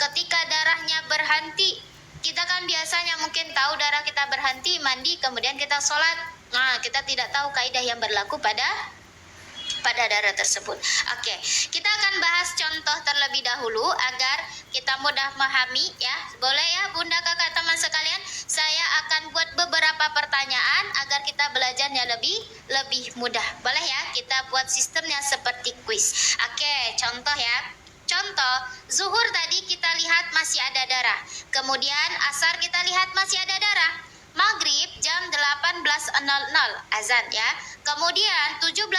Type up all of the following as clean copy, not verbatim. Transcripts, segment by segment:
ketika darahnya berhenti, kita kan biasanya mungkin tahu darah kita berhenti, mandi, kemudian kita sholat. Nah, kita tidak tahu kaidah yang berlaku pada darah tersebut. Oke, kita akan bahas contoh terlebih dahulu agar kita mudah memahami ya. Boleh ya Bunda, Kakak, teman sekalian? Saya akan buat beberapa pertanyaan agar kita belajarnya lebih mudah. Boleh ya? Kita buat sistemnya seperti kuis. Oke, contoh ya. Contoh, zuhur tadi kita lihat masih ada darah. Kemudian asar kita lihat masih ada darah. Maghrib jam 18.00 azan ya. Kemudian 17.55,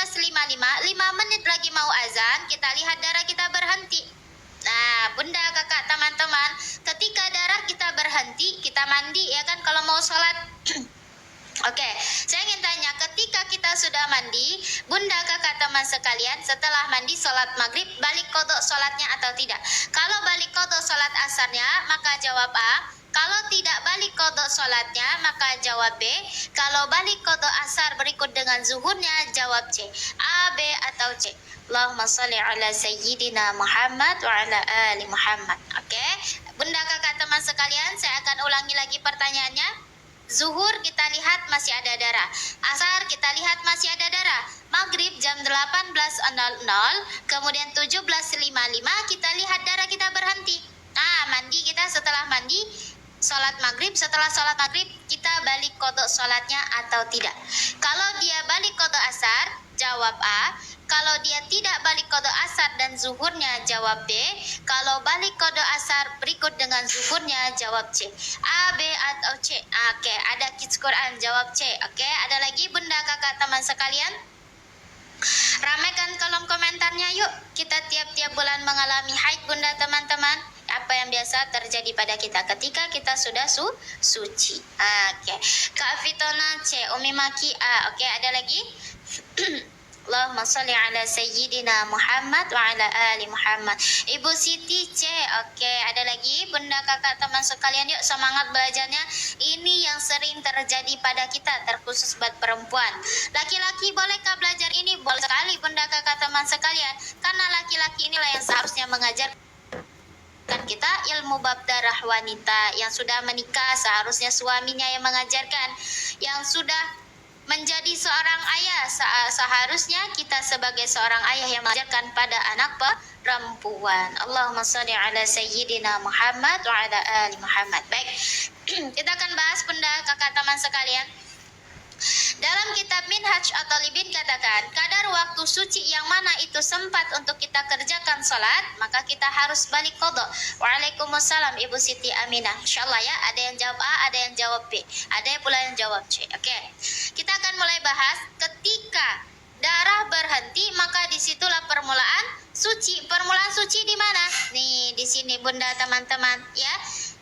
5 menit lagi mau azan, kita lihat darah kita berhenti. Nah, Bunda, Kakak, teman-teman, ketika darah kita berhenti, kita mandi ya kan kalau mau sholat. Oke, saya ingin tanya, ketika kita sudah mandi, Bunda, Kakak, teman sekalian, setelah mandi sholat maghrib, balik kodok sholatnya atau tidak? Kalau balik kodok sholat asarnya, maka jawab A. Kalau tidak balik kodok sholatnya, maka jawab B. Kalau balik kodok asar berikut dengan zuhurnya, jawab C. A, B, atau C. Allahumma salli ala sayyidina Muhammad wa ala ali Muhammad. Oke, Bunda, Kakak, teman sekalian, saya akan ulangi lagi pertanyaannya. Zuhur kita lihat masih ada darah. Asar kita lihat masih ada darah. Maghrib jam 18.00, kemudian 17.55 kita lihat darah kita berhenti. Nah, mandi kita setelah mandi, sholat maghrib, setelah sholat maghrib kita balik kodok sholatnya atau tidak. Kalau dia balik kodok asar, jawab A. Kalau dia tidak balik kodok asar dan zuhurnya, jawab B. Kalau balik kodok asar berikut dengan zuhurnya, jawab C. A, B, atau C. Oke, ada kids Quran, jawab C. Oke, ada lagi Bunda, Kakak, teman sekalian? Ramaikan kolom komentarnya yuk. Kita tiap-tiap bulan mengalami haid, Bunda, teman-teman. Apa yang biasa terjadi pada kita ketika kita sudah suci. Oke, Kak Fitona C, Umi Maki A. Oke, ada lagi? Allahumma salli ala sayyidina Muhammad wa ala ali Muhammad. Ibu Siti C. Oke, ada lagi Bunda, Kakak, teman sekalian, yuk semangat belajarnya. Ini yang sering terjadi pada kita, terkhusus buat perempuan. Laki-laki bolehkah belajar ini? Boleh sekali Bunda, Kakak, teman sekalian. Karena laki-laki inilah yang seharusnya mengajar kita ilmu bab darah wanita. Yang sudah menikah seharusnya suaminya yang mengajarkan. Yang sudah menjadi seorang ayah, seharusnya kita sebagai seorang ayah yang mengajarkan pada anak perempuan. Allahumma shalli ala sayyidina Muhammad wa ala ali Muhammad. Baik, kita akan bahas Bunda, Kakak, teman sekalian. Dalam kitab Minhaj at-Talibin katakan, kadar waktu suci yang mana itu sempat untuk kita kerjakan sholat, maka kita harus balik kodok. Waalaikumsalam Ibu Siti Aminah. Insyaallah ya, ada yang jawab A, ada yang jawab B, ada pula yang jawab C. Oke, kita akan mulai bahas ketika darah berhenti, maka disitulah permulaan suci. Permulaan suci di mana? Nih, di sini Bunda, teman-teman ya,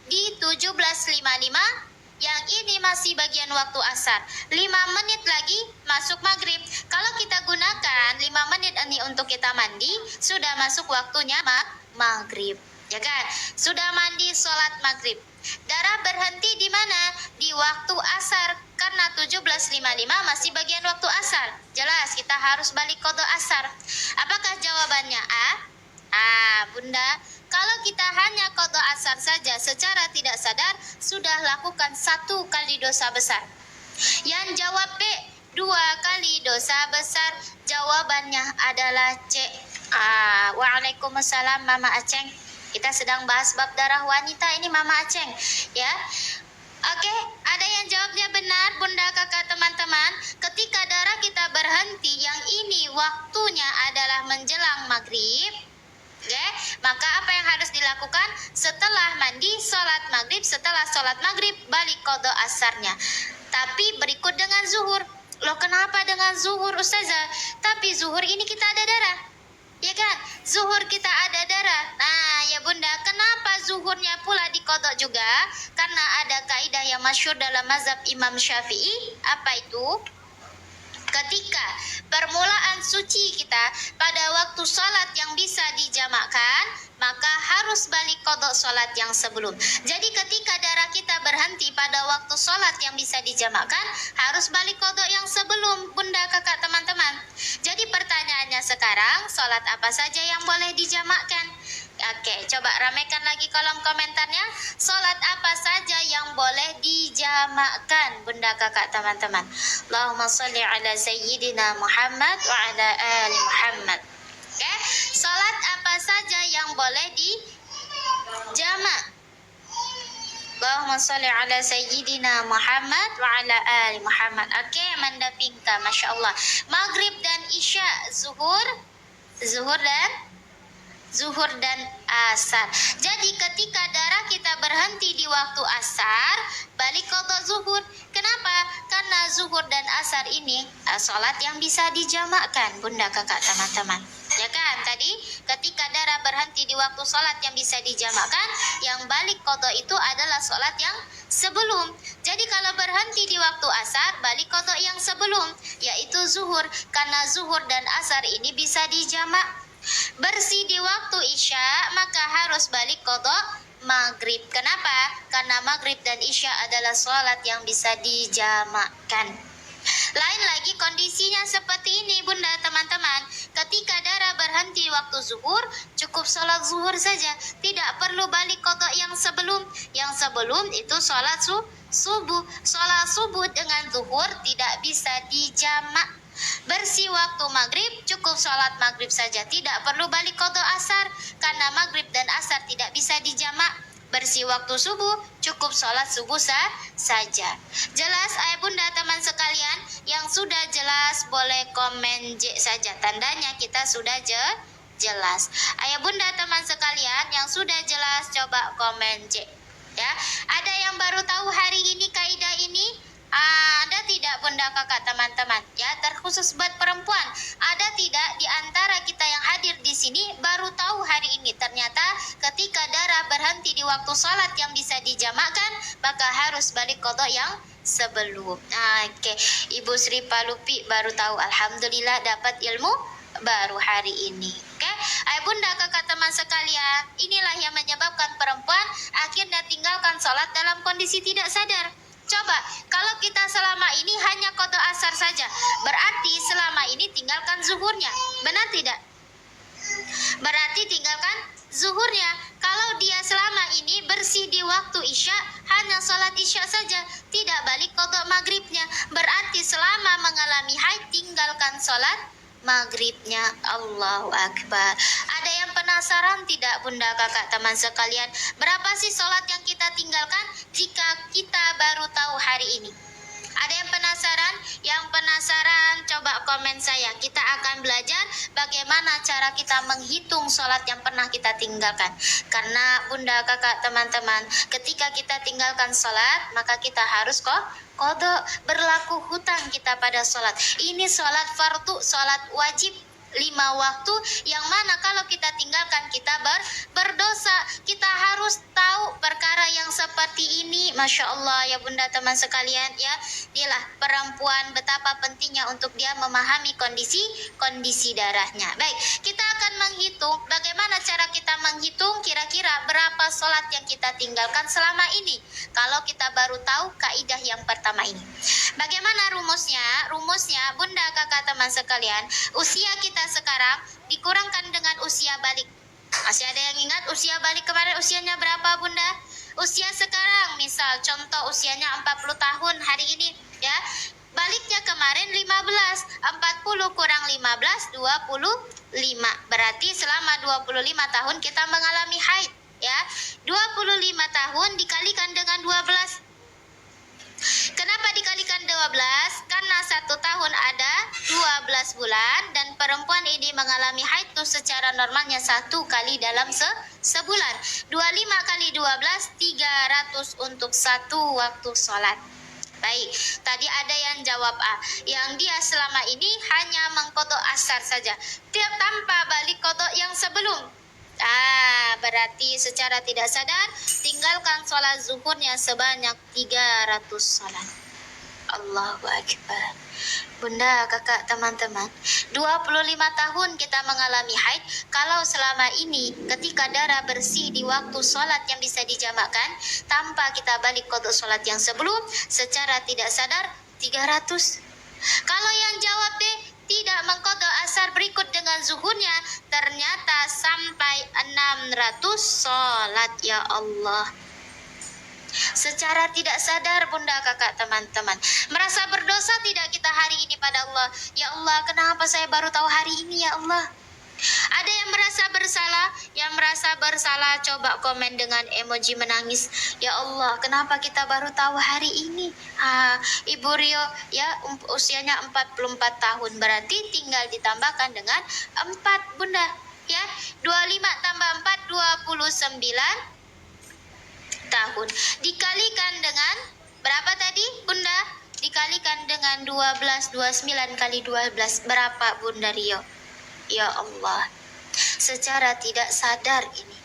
di 17.55. Yang ini masih bagian waktu asar. 5 menit lagi masuk maghrib. Kalau kita gunakan 5 menit ini untuk kita mandi, sudah masuk waktunya maghrib. Ya kan? Sudah mandi, sholat maghrib. Darah berhenti di mana? Di waktu asar. Karena 17.55 masih bagian waktu asar. Jelas, kita harus balik kodok asar. Apakah jawabannya A? Bunda, kalau kita hanya kodok asar saja secara tidak sadar, sudah lakukan 1 kali dosa besar. Yang jawab B, 2 kali dosa besar. Jawabannya adalah C. Waalaikumsalam Mama Aceng. Kita sedang bahas bab darah wanita ini Mama Aceng ya. Oke, ada yang jawabnya benar Bunda, Kakak, teman-teman. Ketika darah kita berhenti, yang ini waktunya adalah menjelang maghrib. Oke, maka apa yang harus dilakukan? Setelah mandi, sholat maghrib. Setelah sholat maghrib, balik kodok asarnya. Tapi berikut dengan zuhur. Loh, kenapa dengan zuhur Ustazah? Tapi zuhur ini kita ada darah, ya kan? Zuhur kita ada darah. Nah ya Bunda, kenapa zuhurnya pula dikodok juga? Karena ada kaidah yang masyhur dalam mazhab Imam Syafi'i. Apa itu? Ketika permulaan suci kita pada waktu sholat yang bisa dijamakkan, maka harus balik kodok sholat yang sebelum. Jadi ketika darah kita berhenti pada waktu sholat yang bisa dijamakkan, harus balik kodok yang sebelum Bunda, Kakak, teman-teman. Jadi pertanyaannya sekarang, sholat apa saja yang boleh dijamakkan? Oke, coba ramekan lagi kolom komentarnya. Sholat apa saja yang boleh dijamakkan, bunda kakak teman-teman? Allahumma sholli ala sayyidina Muhammad wa ala ali Muhammad. Oke, sholat apa saja yang boleh dijamak? Allahumma sholli ala sayyidina Muhammad wa ala ali Muhammad. Oke, Manda Pinka, Masya Allah. Maghrib dan Isya, Zuhur dan asar. Jadi ketika darah kita berhenti di waktu asar, balik qada zuhur. Kenapa? Karena zuhur dan asar ini sholat yang bisa dijamakkan, bunda kakak teman-teman. Ya kan, tadi ketika darah berhenti di waktu sholat yang bisa dijamakkan, yang balik qada itu adalah sholat yang sebelum. Jadi kalau berhenti di waktu asar, balik qada yang sebelum, yaitu zuhur. Karena zuhur dan asar ini bisa dijamak. Bersih di waktu isya, maka harus balik qada maghrib. Kenapa? Karena maghrib dan isya adalah sholat yang bisa dijamakkan. Lain lagi kondisinya seperti ini, bunda teman-teman. Ketika darah berhenti waktu zuhur, cukup sholat zuhur saja, tidak perlu balik qada yang sebelum. Yang sebelum itu sholat subuh. Sholat subuh dengan zuhur tidak bisa dijamak. Bersih waktu maghrib, cukup sholat maghrib saja, tidak perlu balik qada asar, karena maghrib dan asar tidak bisa dijamak. Bersih waktu subuh, cukup sholat subuh saja. Jelas ayah bunda teman sekalian? Yang sudah jelas boleh komen J saja, tandanya kita sudah jelas. Ayah bunda teman sekalian yang sudah jelas coba komen J. Ya, ada yang baru tahu hari ini kaidah ini? Ada tidak bunda kakak teman-teman? Ya, terkhusus buat perempuan. Ada tidak di antara kita yang hadir di sini baru tahu hari ini? Ternyata ketika darah berhenti di waktu sholat yang bisa dijamakkan, maka harus balik qada yang sebelum. Oke, Ibu Sri Palupi baru tahu. Alhamdulillah dapat ilmu baru hari ini. Oke, ayah bunda kakak teman sekalian, inilah yang menyebabkan perempuan akhirnya tinggalkan sholat dalam kondisi tidak sadar. Coba, kalau kita selama ini hanya qada asar saja, berarti selama ini tinggalkan zuhurnya. Benar tidak? Berarti tinggalkan zuhurnya. Kalau dia selama ini bersih di waktu isya, hanya sholat isya saja, tidak balik qada maghribnya, berarti selama mengalami haid tinggalkan sholat maghribnya. Allahu Akbar. Ada yang penasaran tidak bunda kakak teman sekalian? Berapa sih sholat yang kita tinggalkan jika kita baru tahu hari ini? Ada yang penasaran? Yang penasaran coba komen saya. Kita akan belajar bagaimana cara kita menghitung sholat yang pernah kita tinggalkan. Karena bunda kakak teman-teman, ketika kita tinggalkan sholat, maka kita harus qada, berlaku hutang kita pada sholat. Ini sholat fardu, sholat wajib 5 waktu, yang mana kalau kita tinggalkan kita berdosa. Kita harus tahu perkara yang seperti ini. Masya Allah ya bunda teman sekalian ya. Inilah perempuan betapa pentingnya untuk dia memahami kondisi darahnya. Baik, kita akan menghitung bagaimana cara kita menghitung kira-kira berapa sholat yang kita tinggalkan selama ini. Kalau kita baru tahu kaidah yang pertama ini. Bagaimana rumusnya? Rumusnya bunda kakak teman sekalian, usia kita sekarang dikurangkan dengan usia balik. Masih ada yang ingat usia balik kemarin usianya berapa bunda? Usia sekarang misal contoh usianya 40 tahun hari ini ya. Baliknya kemarin 15, 40 kurang 15, 25. Berarti selama 25 tahun kita mengalami haid ya. 25 tahun dikalikan dengan 12. Kenapa dikalikan 12? Karena 1 tahun ada 12 bulan dan perempuan ini mengalami haid itu secara normalnya 1 kali dalam sebulan. 25 kali 12, 300 untuk 1 waktu sholat. Baik, tadi ada yang jawab A, yang dia selama ini hanya mengqada asar saja, tanpa balik qada yang sebelum. Berarti secara tidak sadar tinggalkan sholat zuhurnya sebanyak 300 sholat. Allahu Akbar. Bunda, kakak, teman-teman, 25 tahun kita mengalami haid. Kalau selama ini ketika darah bersih di waktu sholat yang bisa dijamakkan, tanpa kita balik qada sholat yang sebelum, secara tidak sadar 300. Kalau yang jawab B, tidak mengqadha asar berikut dengan zuhurnya, ternyata sampai 600 sholat. Ya Allah. Secara tidak sadar bunda, kakak, teman-teman, merasa berdosa tidak kita hari ini pada Allah? Ya Allah, kenapa saya baru tahu hari ini ya Allah? Ada yang merasa bersalah? Yang merasa bersalah coba komen dengan emoji menangis. Ya Allah, kenapa kita baru tahu hari ini? Ibu Rio ya usianya 44 tahun, berarti tinggal ditambahkan dengan 4 bunda ya. 25 tambah 4 29 tahun. Dikalikan dengan berapa tadi bunda? Dikalikan dengan 12, 29 kali 12 berapa bunda Rio? Ya Allah, secara tidak sadar ini.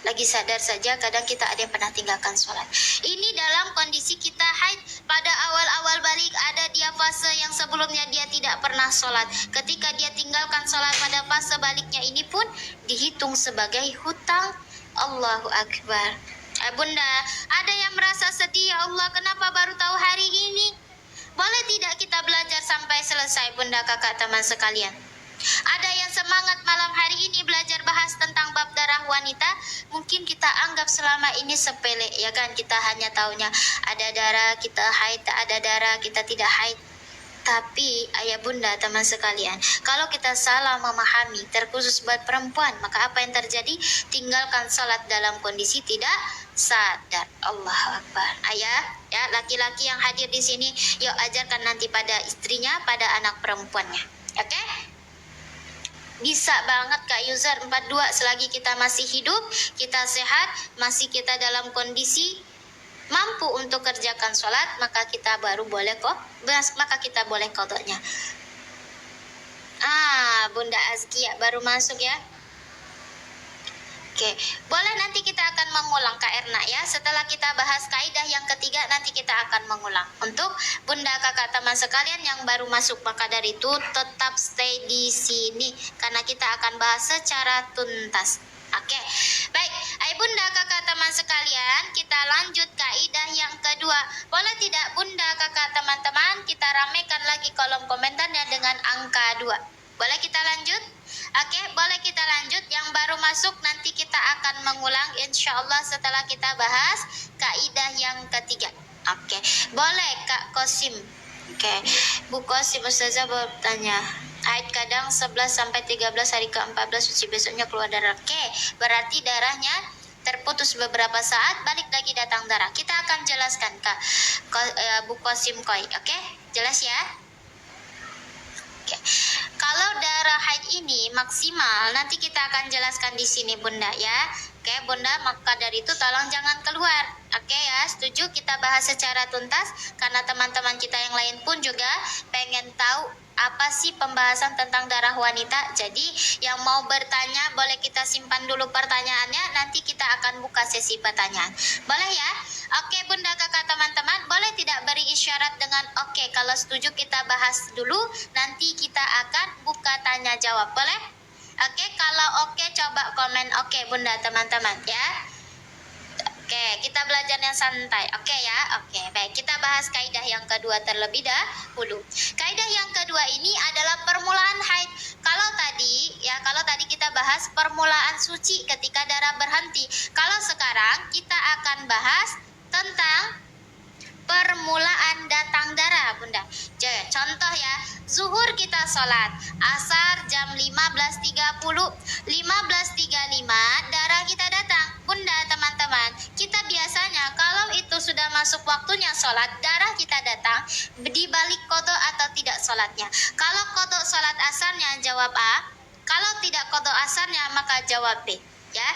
Lagi sadar saja kadang kita ada yang pernah tinggalkan sholat. Ini dalam kondisi kita haid. Pada awal-awal balik ada dia fase yang sebelumnya dia tidak pernah sholat. Ketika dia tinggalkan sholat pada fase baliknya ini pun dihitung sebagai hutang. Allahu Akbar. Bunda, ada yang merasa sedih, ya Allah kenapa baru tahu hari ini? Boleh tidak kita belajar sampai selesai bunda, kakak, teman sekalian? Ada yang semangat malam hari ini belajar bahas tentang bab darah wanita. Mungkin kita anggap selama ini sepele ya kan, kita hanya taunya ada darah kita haid, tak ada darah kita tidak haid. Tapi ayah bunda teman sekalian, kalau kita salah memahami terkhusus buat perempuan, maka apa yang terjadi? Tinggalkan salat dalam kondisi tidak sadar. Allahu Akbar. Ayah, ya laki-laki yang hadir di sini, yuk ajarkan nanti pada istrinya, pada anak perempuannya. Oke? Bisa banget Kak User 42, selagi kita masih hidup, kita sehat, masih kita dalam kondisi mampu untuk kerjakan sholat, maka kita baru boleh maka kita boleh qadanya. Bunda Azkia baru masuk ya. Oke, boleh nanti kita akan mengulang Kak Erna ya. Setelah kita bahas kaidah yang ketiga, nanti kita akan mengulang. Untuk bunda kakak teman sekalian yang baru masuk, maka dari itu tetap stay di sini karena kita akan bahas secara tuntas. Oke, baik. Bunda kakak teman sekalian, kita lanjut kaidah yang kedua. Boleh tidak bunda kakak teman-teman, kita ramekan lagi kolom komentarnya dengan angka 2. Boleh kita lanjut? Oke, boleh kita lanjut. Yang baru masuk nanti kita akan mengulang insya Allah setelah kita bahas kaidah yang ketiga. Oke, boleh Kak Kosim. Oke, Bu Kosim Ustazah bertanya. Haid kadang 11 sampai 13 hari ke-14 suci, besoknya keluar darah. Oke, berarti darahnya terputus beberapa saat, balik lagi datang darah. Kita akan jelaskan Kak Bu Kosim Koi. Oke, jelas ya? Oke. Kalau darah haid ini maksimal, nanti kita akan jelaskan di sini bunda ya. Oke bunda, maka dari itu tolong jangan keluar. Oke ya, setuju kita bahas secara tuntas karena teman-teman kita yang lain pun juga pengen tahu apa sih pembahasan tentang darah wanita. Jadi yang mau bertanya boleh kita simpan dulu pertanyaannya, nanti kita akan buka sesi pertanyaan. Boleh ya? Oke bunda kakak teman-teman, boleh tidak beri isyarat dengan oke kalau setuju kita bahas dulu, nanti kita akan buka tanya jawab. Boleh? Oke, kalau oke coba komen oke bunda teman-teman ya. Oke, kita belajar yang santai. Oke ya, oke. Baik, kita bahas kaidah yang kedua terlebih dahulu. Kaidah yang kedua ini adalah permulaan haid. Kalau tadi kita bahas permulaan suci ketika darah berhenti. Kalau sekarang kita akan bahas tentang permulaan datang darah, bunda. Jadi, contoh ya, zuhur kita sholat, asar jam 15.30, 15.35 darah kita datang. Bunda teman-teman, kita biasanya kalau itu sudah masuk waktunya sholat, darah kita datang, di balik qadha atau tidak sholatnya. Kalau qadha sholat asarnya jawab A, kalau tidak qadha asarnya maka jawab B. Ya,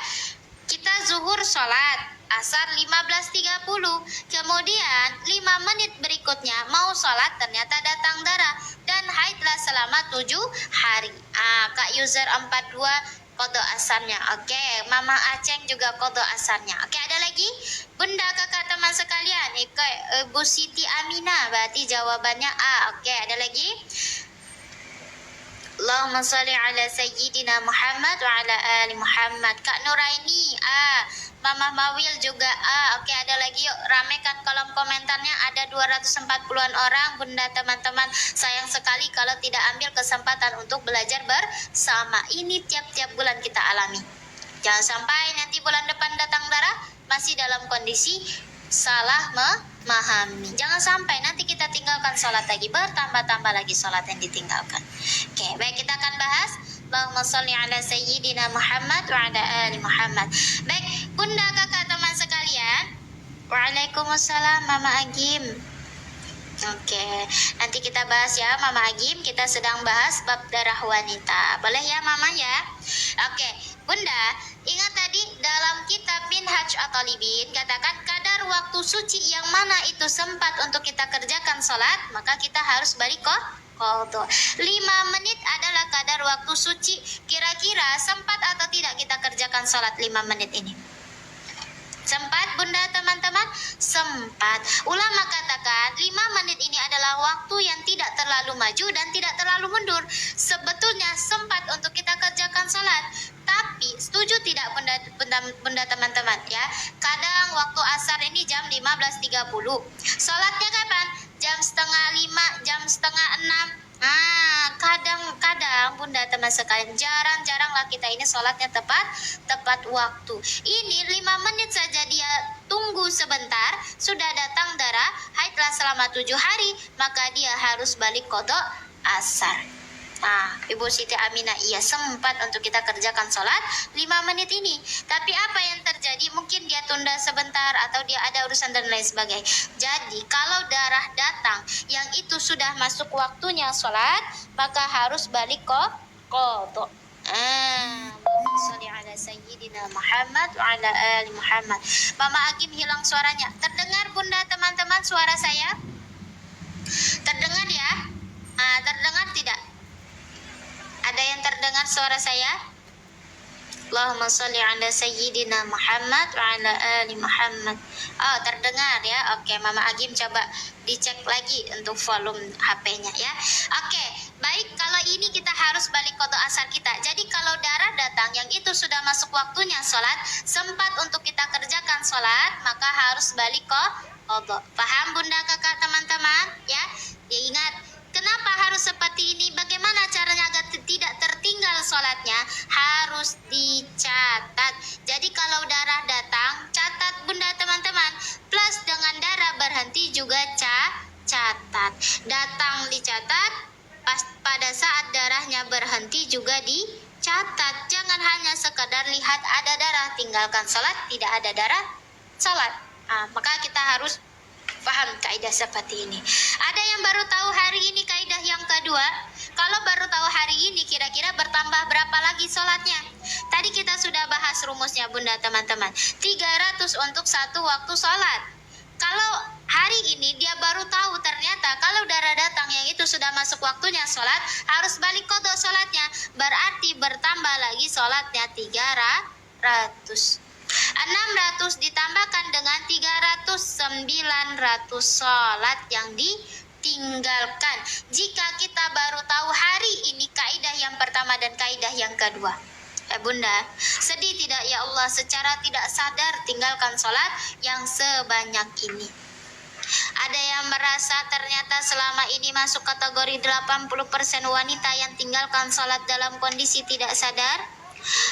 kita zuhur sholat, asar 15.30, kemudian 5 menit berikutnya mau sholat ternyata datang darah dan haidlah selama 7 hari. Kak User 42 qadha asarnya. Oke, Mama Aceng juga qadha asarnya. Oke, ada lagi? Bunda kakak teman sekalian, Bu Siti Aminah, berarti jawabannya A. Oke, ada lagi? Allahumma sholli ala sayyidina Muhammad wa ala ali Muhammad. Kak Nuraini A. Mama Mawil juga A. Oke, ada lagi yuk, ramekan kolom komentarnya. Ada 240-an orang. Bunda teman-teman, sayang sekali kalau tidak ambil kesempatan untuk belajar bersama. Ini tiap-tiap bulan kita alami. Jangan sampai nanti bulan depan datang darah masih dalam kondisi salah memahami. Jangan sampai nanti kita tinggalkan sholat lagi, bertambah-tambah lagi sholat yang ditinggalkan. Oke, baik, kita akan bahas Allahumma sholli ala sayyidina Muhammad wa ala ali Muhammad. Baik, bunda, kakak, teman sekalian. Waalaikumsalam Mama Agim. Oke, nanti kita bahas ya Mama Agim. Kita sedang bahas bab darah wanita. Boleh ya Mama ya? Oke, bunda, ingat tadi dalam kitab Minhaj At-Talibin katakan kadar waktu suci yang mana itu sempat untuk kita kerjakan sholat, maka kita harus balik qadha. 5 menit adalah kadar waktu suci. Kira-kira sempat atau tidak kita kerjakan sholat 5 menit ini? Sempat bunda teman-teman? Sempat. Ulama katakan 5 menit ini adalah waktu yang tidak terlalu maju dan tidak terlalu mundur. Sebetulnya sempat untuk kita kerjakan sholat. Tapi setuju tidak bunda teman-teman ya? Kadang waktu asar ini jam 15.30. Sholatnya kapan? Jam setengah 5, jam setengah 6. Kadang-kadang bunda teman sekalian, jarang-jaranglah kita ini sholatnya tepat waktu. Ini 5 menit saja dia tunggu sebentar, sudah datang darah haidlah selama 7 hari, maka dia harus balik qadha asar. Ibu Siti Aminah, iya sempat untuk kita kerjakan sholat 5 menit ini. Tapi apa yang terjadi? Mungkin dia tunda sebentar atau dia ada urusan dan lain sebagainya. Jadi kalau darah datang yang itu sudah masuk waktunya sholat, maka harus balik qadha. Sholli ala sayyidina Muhammad wa ala ali Muhammad. Mama Agim hilang suaranya. Terdengar bunda teman-teman suara saya? Terdengar ya? Terdengar tidak? Ada yang terdengar suara saya? Allahumma sholli ala sayyidina Muhammad wa ala ali Muhammad. Oh, terdengar ya. Oke, Mama Agim coba dicek lagi untuk volume HP-nya ya. Oke, baik, kalau ini kita harus balik qadha asar kita. Jadi kalau darah datang yang itu sudah masuk waktunya sholat, sempat untuk kita kerjakan sholat, maka harus balik qadha. Paham bunda, kakak, teman-teman ya? Ya, ingat, kenapa harus seperti ini? Bagaimana caranya agar tidak tertinggal sholatnya? Harus dicatat. Jadi kalau darah datang, catat bunda teman-teman. Plus dengan darah berhenti juga catat. Datang dicatat, pada saat darahnya berhenti juga dicatat. Jangan hanya sekadar lihat ada darah, tinggalkan sholat, tidak ada darah, sholat. Maka kita harus paham kaidah seperti ini. Ada yang baru tahu hari ini kaidah yang kedua? Kalau baru tahu hari ini, kira-kira bertambah berapa lagi sholatnya? Tadi kita sudah bahas rumusnya bunda teman-teman. 300 untuk satu waktu sholat. Kalau hari ini dia baru tahu ternyata kalau darah datang yang itu sudah masuk waktunya sholat, harus balik qadha sholatnya. Berarti bertambah lagi sholatnya 300. 600 ditambahkan dengan 300, 900 sholat yang ditinggalkan. Jika kita baru tahu hari ini kaidah yang pertama dan kaidah yang kedua. Bunda, sedih tidak ya Allah secara tidak sadar tinggalkan sholat yang sebanyak ini? Ada yang merasa ternyata selama ini masuk kategori 80% wanita yang tinggalkan sholat dalam kondisi tidak sadar?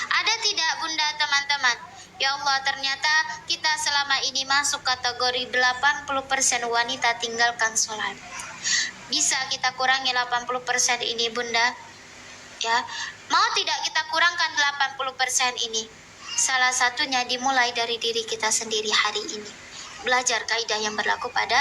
Ada tidak bunda teman-teman? Ya Allah, ternyata kita selama ini masuk kategori 80% wanita tinggalkan sholat. Bisa kita kurangi 80% ini bunda? Ya, mau tidak kita kurangkan 80% ini? Salah satunya dimulai dari diri kita sendiri hari ini. Belajar kaidah yang berlaku pada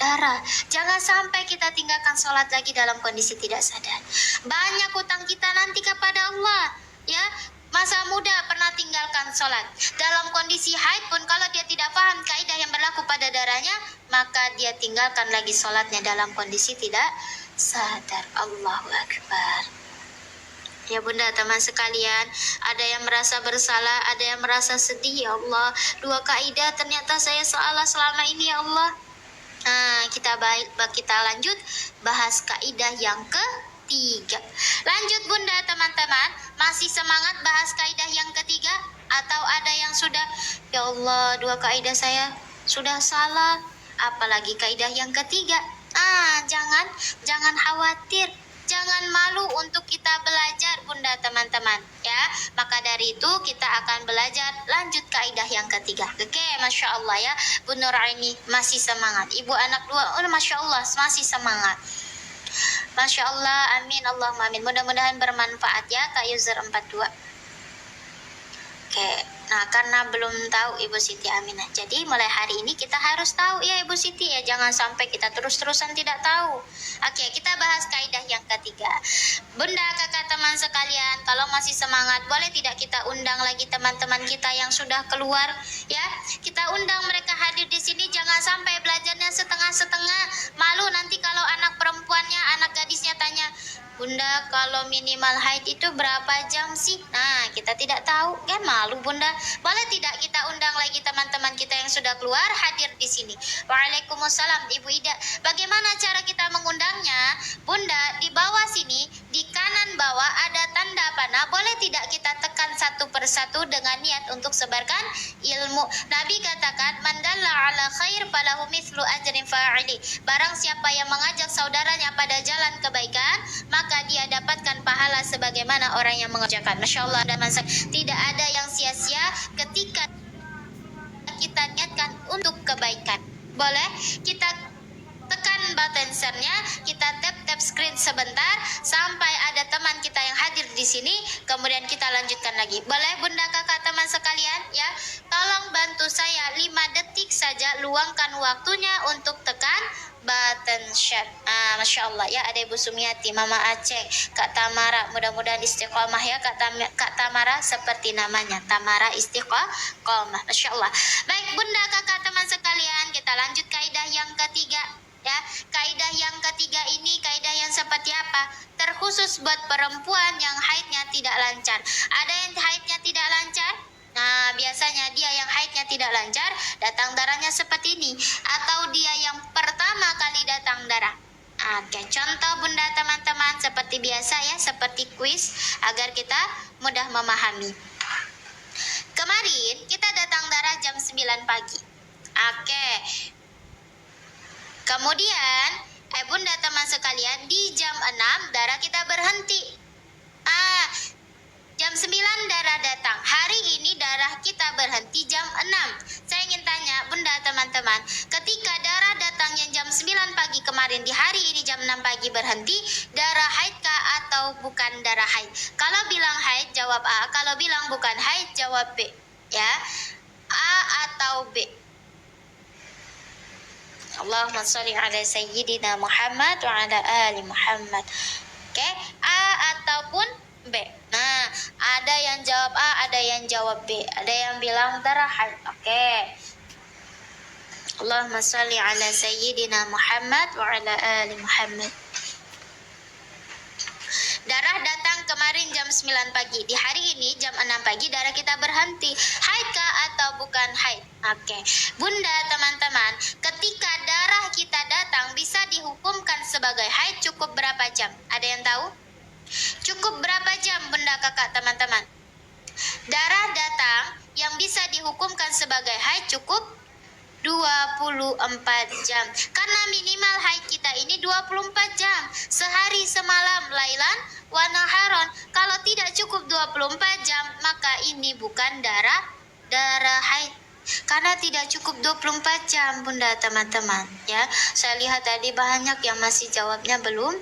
darah. Jangan sampai kita tinggalkan sholat lagi dalam kondisi tidak sadar. Banyak hutang kita nanti kepada Allah. Ya, masa muda pernah tinggalkan sholat. Dalam kondisi haid pun kalau dia tidak paham kaidah yang berlaku pada darahnya, maka dia tinggalkan lagi sholatnya dalam kondisi tidak sadar. Allahu Akbar. Ya bunda teman sekalian, ada yang merasa bersalah, ada yang merasa sedih. Ya Allah, 2 kaidah ternyata saya salah selama ini ya Allah. Kita lanjut bahas kaidah yang ketiga. Lanjut bunda teman-teman, masih semangat bahas kaidah yang ketiga? Atau ada yang sudah, ya Allah, 2 kaidah saya sudah salah, apalagi kaidah yang ketiga. Jangan khawatir, jangan malu untuk kita belajar Bunda teman-teman ya. Maka dari itu kita akan belajar lanjut kaidah yang ketiga. Oke, Masya Allah ya, Bu Nuraini masih semangat. Ibu anak 2, Masya Allah masih semangat. Masya Allah, amin, Allahumma amin. Mudah-mudahan bermanfaat ya Kak user 42. Oke, nah karena belum tahu Ibu Siti Aminah, jadi mulai hari ini kita harus tahu ya Ibu Siti ya, jangan sampai kita terus-terusan tidak tahu. Oke, kita bahas kaidah yang ketiga. Bunda, kakak, teman sekalian, kalau masih semangat, boleh tidak kita undang lagi teman-teman kita yang sudah keluar ya? Kita undang mereka hadir di sini, jangan sampai belajarnya setengah-setengah. Malu nanti kalau anak perempuannya, anak gadisnya tanya, Bunda, kalau minimal haid itu berapa jam sih? Nah, kita tidak tahu, kan malu Bunda. Boleh tidak kita undang lagi teman-teman kita yang sudah keluar hadir di sini? Waalaikumsalam Ibu Ida. Bagaimana cara kita mengundangnya? Bunda, di bawah sini, di kanan bawah ada tanda panah. Boleh tidak kita tekan satu persatu dengan niat untuk sebarkan ilmu? Nabi katakan, "Man dalla ala khair falahu mithlu ajrin fa'ili." Barang siapa yang mengajak saudaranya pada jalan kebaikan, maka dia dapatkan pahala sebagaimana orang yang mengerjakan. Masya Allah, dan tidak ada yang sia-sia ketika kita niatkan untuk kebaikan. Boleh kita tekan button share-nya, kita tap screen sebentar sampai ada teman kita yang hadir di sini, kemudian kita lanjutkan lagi. Boleh Bunda, kakak, teman sekalian ya? Tolong bantu saya 5 detik saja, luangkan waktunya untuk tekan button share. Masya Allah ya, ada Ibu Sumiati, Mama Aceh, Kak Tamara, mudah-mudahan istiqomah ya Kak Tamara, seperti namanya Tamara istiqomah. Masya Allah. Baik Bunda, kakak, teman sekalian, kita lanjut kaidah yang ketiga ya. Kaidah yang ketiga ini kaidah yang seperti apa? Terkhusus buat perempuan yang haidnya tidak lancar. Ada yang haidnya tidak lancar? Nah, biasanya dia yang haidnya tidak lancar, datang darahnya seperti ini, atau dia yang pertama kali datang darah. Oke, contoh Bunda teman-teman seperti biasa ya, seperti kuis agar kita mudah memahami. Kemarin kita datang darah jam 9 pagi. Oke. Kemudian, Bunda teman sekalian, di jam 6 darah kita berhenti. Jam 9 darah datang. Hari ini darah kita berhenti jam 6. Saya ingin tanya, Bunda teman-teman, ketika darah datangnya jam 9 pagi kemarin, di hari ini jam 6 pagi berhenti, darah haid kah atau bukan darah haid? Kalau bilang haid, jawab A. Kalau bilang bukan haid, jawab B. Ya, A atau B. Allahumma sholli ala sayyidina Muhammad wa ala ali Muhammad. Oke, A ataupun B. Nah, ada yang jawab A, ada yang jawab B. Ada yang bilang darah haid. Oke. Allahumma sholli ala sayyidina Muhammad wa ala ali Muhammad. Darah datang kemarin jam 9 pagi. Di hari ini jam 6 pagi darah kita berhenti. Haid kah atau bukan haid? Oke. Bunda teman-teman, ketika darah kita datang bisa dihukumkan sebagai haid cukup berapa jam? Ada yang tahu? Cukup berapa jam Bunda, kakak, teman-teman? Darah datang yang bisa dihukumkan sebagai haid cukup 24 jam. Karena minimal haid kita ini 24 jam. Sehari semalam lailan wa naharon. Kalau tidak cukup 24 jam, maka ini bukan darah haid. Karena tidak cukup 24 jam Bunda teman-teman ya. Saya lihat tadi banyak yang masih jawabnya belum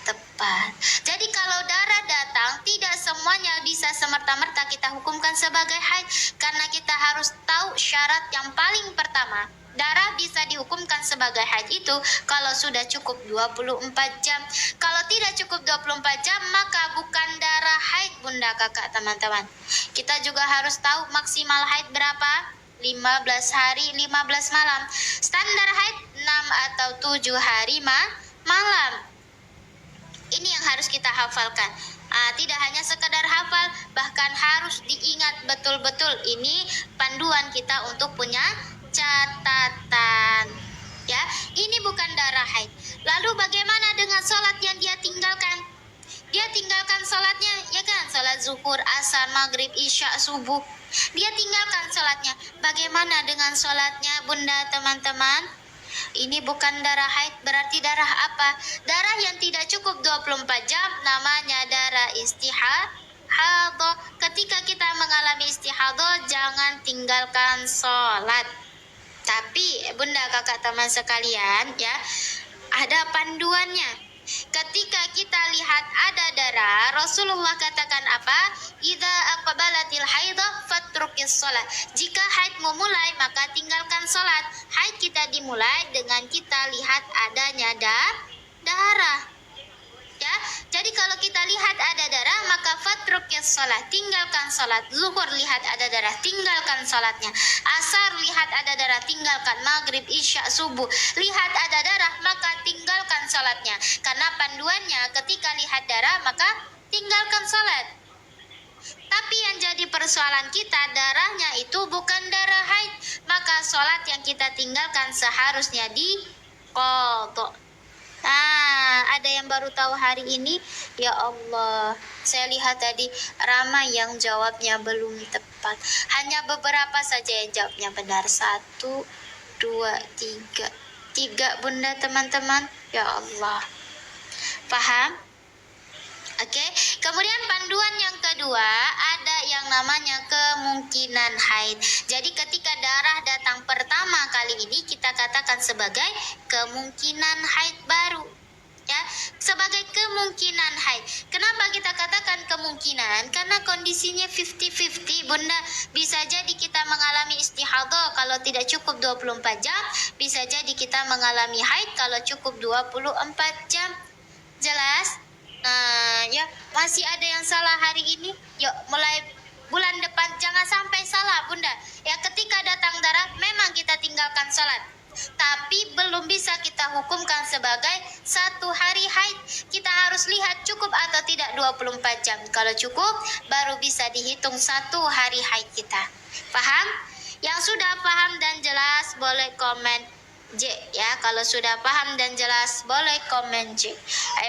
tepat. Jadi kalau darah datang, tidak semuanya bisa semerta-merta kita hukumkan sebagai haid, karena kita harus tahu syarat yang paling pertama. Darah bisa dihukumkan sebagai haid itu kalau sudah cukup 24 jam. Kalau tidak cukup 24 jam, maka bukan darah haid Bunda, kakak, teman-teman. Kita juga harus tahu maksimal haid berapa? 15 hari, 15 malam. Standar haid 6 atau 7 hari malam. Ini yang harus kita hafalkan. Tidak hanya sekedar hafal, bahkan harus diingat betul-betul. Ini panduan kita untuk punya catatan. Ya, ini bukan darah haid. Lalu bagaimana dengan sholat yang dia tinggalkan? Dia tinggalkan sholatnya, ya kan? Sholat zuhur, asar, maghrib, isya, subuh. Dia tinggalkan sholatnya. Bagaimana dengan sholatnya, Bunda, teman-teman? Ini bukan darah haid, berarti darah apa? Darah yang tidak cukup 24 jam, namanya darah istihadah. Ketika kita mengalami istihadah, jangan tinggalkan sholat. Tapi Bunda, kakak, teman sekalian, ya, ada panduannya. Ketika kita lihat ada darah, Rasulullah katakan apa? Idza aqbalatil haidah fatrukis shalah. Jika haid memulai, maka tinggalkan salat. Haid kita dimulai dengan kita lihat adanya darah. Ya, jadi kalau kita lihat ada darah, maka fatrukis shalah, tinggalkan salat. Zuhur lihat ada darah, tinggalkan salatnya. Asar lihat ada darah, tinggalkan. Maghrib, isya, subuh lihat ada darah, maka tinggalkan salatnya. Karena panduannya ketika lihat darah, maka tinggalkan salat. Tapi yang jadi persoalan kita, darahnya itu bukan darah haid, maka salat yang kita tinggalkan seharusnya diqadha. Ada yang baru tahu hari ini? Ya Allah, saya lihat tadi ramai yang jawabnya belum tepat. Hanya beberapa saja yang jawabnya benar. 1, 2, 3. 3, Bunda, teman-teman. Ya Allah. Paham? Oke. Kemudian panduan yang kedua, ada yang namanya kemungkinan haid. Jadi ketika darah datang pertama kali ini, kita katakan sebagai kemungkinan haid baru. Ya, sebagai kemungkinan haid. Kenapa kita katakan kemungkinan? Karena kondisinya 50-50, Bunda. Bisa jadi kita mengalami istihadah kalau tidak cukup 24 jam, bisa jadi kita mengalami haid kalau cukup 24 jam. Jelas? Ya, masih ada yang salah hari ini? Yuk, mulai bulan depan jangan sampai salah, Bunda. Ya, ketika datang darah, memang kita tinggalkan salat. Tapi belum bisa kita hukumkan sebagai satu hari haid. Kita harus lihat cukup atau tidak 24 jam. Kalau cukup, baru bisa dihitung satu hari haid kita. Paham? Yang sudah paham dan jelas boleh komen J, ya. Kalau sudah paham dan jelas boleh komen J.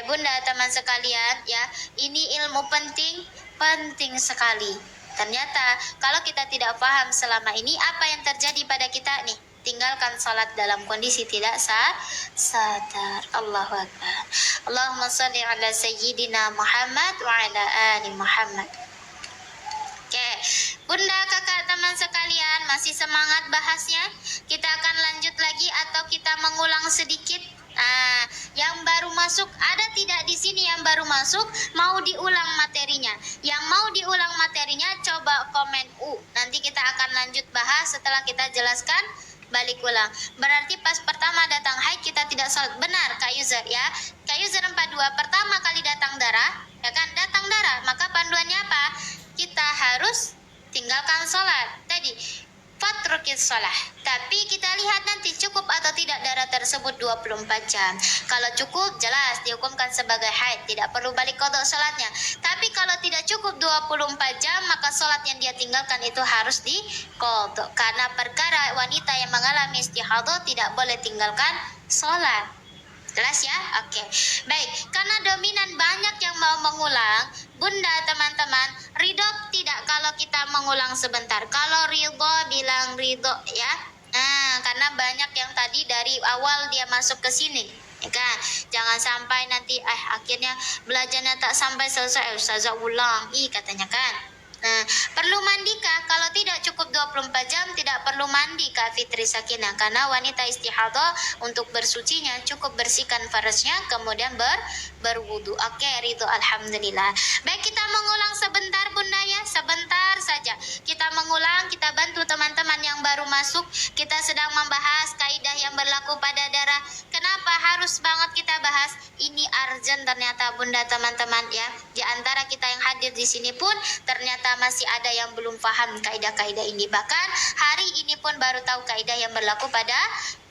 Bunda, teman sekalian, ya, ini ilmu penting sekali. Ternyata kalau kita tidak paham selama ini, apa yang terjadi pada kita nih? Tinggalkan salat dalam kondisi tidak sadar. Allahu Akbar. Allahumma shalli ala sayyidina Muhammad wa ala ali Muhammad. Oke, Bunda, kakak, teman sekalian, masih semangat bahasnya? Kita akan lanjut lagi atau kita mengulang sedikit? Yang baru masuk, ada tidak di sini yang baru masuk? Mau diulang materinya? Yang mau diulang materinya, coba komen U. Nanti kita akan lanjut bahas setelah kita jelaskan balik ulang. Berarti pas pertama datang haid kita tidak salat. Benar, Kak User, ya. Kak User 42, pertama kali datang darah, ya kan? Datang darah, maka panduannya apa? Kita harus tinggalkan sholat. Tadi fatrukis sholah. Tapi kita lihat nanti cukup atau tidak darah tersebut 24 jam. Kalau cukup, jelas dihukumkan sebagai haid, tidak perlu balik qadha sholatnya. Tapi kalau tidak cukup 24 jam, maka sholat yang dia tinggalkan itu harus diqadha. Karena perkara wanita yang mengalami istihadah tidak boleh tinggalkan sholat. Jelas ya? Oke. Baik, karena dominan banyak yang mau mengulang, Bunda, teman-teman, ridho tidak kalau kita mengulang sebentar. Kalau ridho, bilang ridho, ya. Karena banyak yang tadi dari awal dia masuk ke sini, ya kan? Jangan sampai nanti akhirnya belajarnya tak sampai selesai, ustazah ulang, katanya kan. Perlu mandikah? Kalau tidak cukup 24 jam, tidak perlu mandi, Kak Fitri Sakinah. Karena wanita istihadah untuk bersucinya cukup bersihkan farasnya, kemudian berwudu. Oke, ridho, alhamdulillah. Baik, kita mengulang sebentar, Bunda, ya. Sebentar saja. Kita mengulang, kita bantu teman-teman yang baru masuk. Kita sedang membahas kaidah yang berlaku pada darah. Kenapa harus banget kita bahas? Ini urgent ternyata, Bunda, teman-teman, ya. Di antara kita yang hadir di sini pun ternyata masih ada yang belum paham kaidah-kaidah ini. Bahkan hari ini pun baru tahu kaidah yang berlaku pada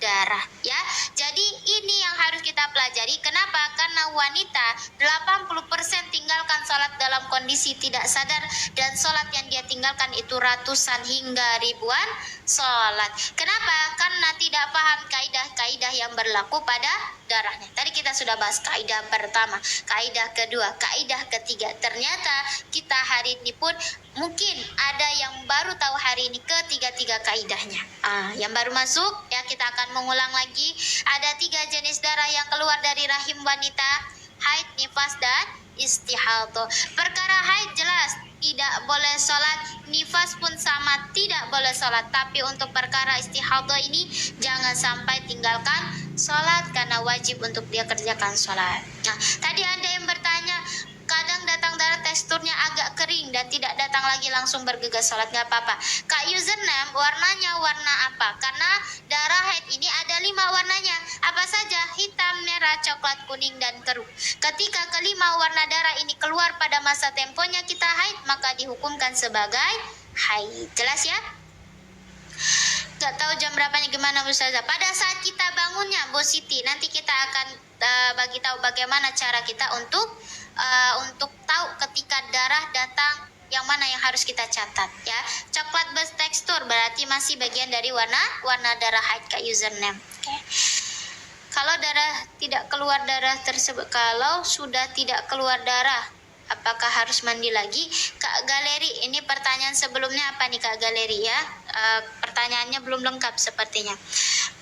darah, ya. Jadi ini yang harus kita pelajari. Kenapa? Karena wanita 80% tinggalkan sholat dalam kondisi tidak sadar, dan sholat yang dia tinggalkan itu ratusan hingga ribuan sholat. Kenapa? Karena tidak paham kaidah-kaidah yang berlaku pada darahnya. Tadi kita sudah bahas kaidah pertama, kaidah kedua, kaidah ketiga. Ternyata kita hari ini pun mungkin ada yang baru tahu hari ini ketiga-tiga kaidahnya. Yang baru masuk ya, kita akan mengulang lagi. Ada 3 jenis darah yang keluar dari rahim wanita: haid, nifas, dan istihadah. Perkara haid jelas tidak boleh sholat, nifas pun sama, tidak boleh sholat. Tapi untuk perkara istihadah ini jangan sampai tinggalkan sholat, karena wajib untuk dia kerjakan sholat. Nah, tadi ada yang bertanya, kadang datang darah teksturnya agak kering dan tidak datang lagi langsung bergegas sholat, nggak apa-apa. Kak username, warnanya warna apa? Karena darah haid ini ada 5 warnanya. Apa saja? Hitam, merah, coklat, kuning, dan keruh. Ketika kelima warna darah ini keluar pada masa temponya kita haid, maka dihukumkan sebagai haid. Jelas ya? Gak tahu jam berapanya, gimana Bu Ustazah? Pada saat kita bangunnya Bu Siti, nanti kita akan bagi tahu bagaimana cara kita untuk tahu ketika darah datang yang mana yang harus kita catat ya. Coklat bertekstur berarti masih bagian dari warna darah haid Kak username. Oke. Kalau darah tersebut, kalau sudah tidak keluar darah, apakah harus mandi lagi? Kak Galeri, ini pertanyaan sebelumnya apa nih Kak Galeri ya? Pertanyaannya belum lengkap sepertinya.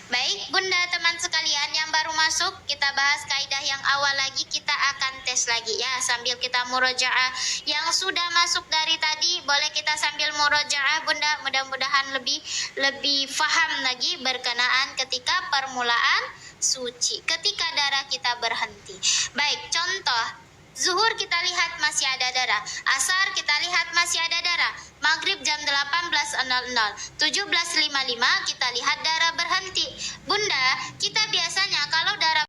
Baik Bunda, teman sekalian yang baru masuk, kita bahas kaidah yang awal lagi, kita akan tes lagi ya sambil kita murojaah. Yang sudah masuk dari tadi boleh kita sambil murojaah Bunda, mudah-mudahan lebih faham lagi berkenaan ketika permulaan suci, ketika darah kita berhenti. Baik, contoh zuhur kita lihat masih ada darah, asar kita lihat masih ada darah, maghrib jam 18.00, 17.55 kita lihat darah berhenti. Bunda, kita biasanya kalau darah